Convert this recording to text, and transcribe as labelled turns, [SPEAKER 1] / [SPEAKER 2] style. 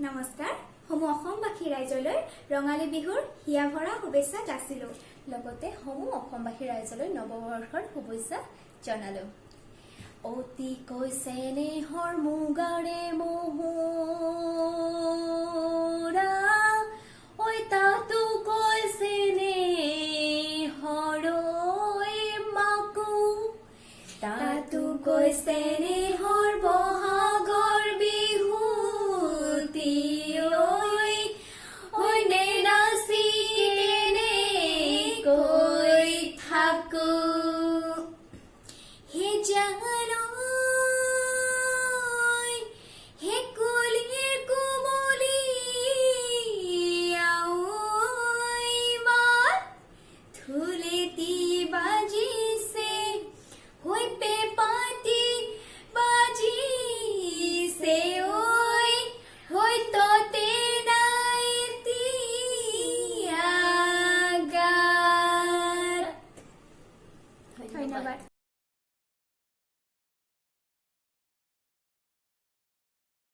[SPEAKER 1] নমস্কাৰ সমূহ অসমবাসী ৰাইজলৈ ৰঙালী বিহুৰ হিয়া ভৰা শুভেচ্ছা যাচিলো লগতে সমূহ অসমবাসী ৰাইজলৈ নৱবৰ্ষৰ শুভেচ্ছা জনালো অতি কৈছে নেহৰ মুগাৰে মোহৰা ঐ তাতো কৈছে নেহৰ মাকো তাতো কৈছে নেহৰ বহাগৰ বিহুতি ঐ নেনাচি কেনেকৈ থাকো হে জানো হে কলিৰ কোমলি আউমান ধুলেতি বাজিছে হৈ পেপাতি বাজিছে হৈ ততে নাই তিয়া গাত ধন্যবাদ।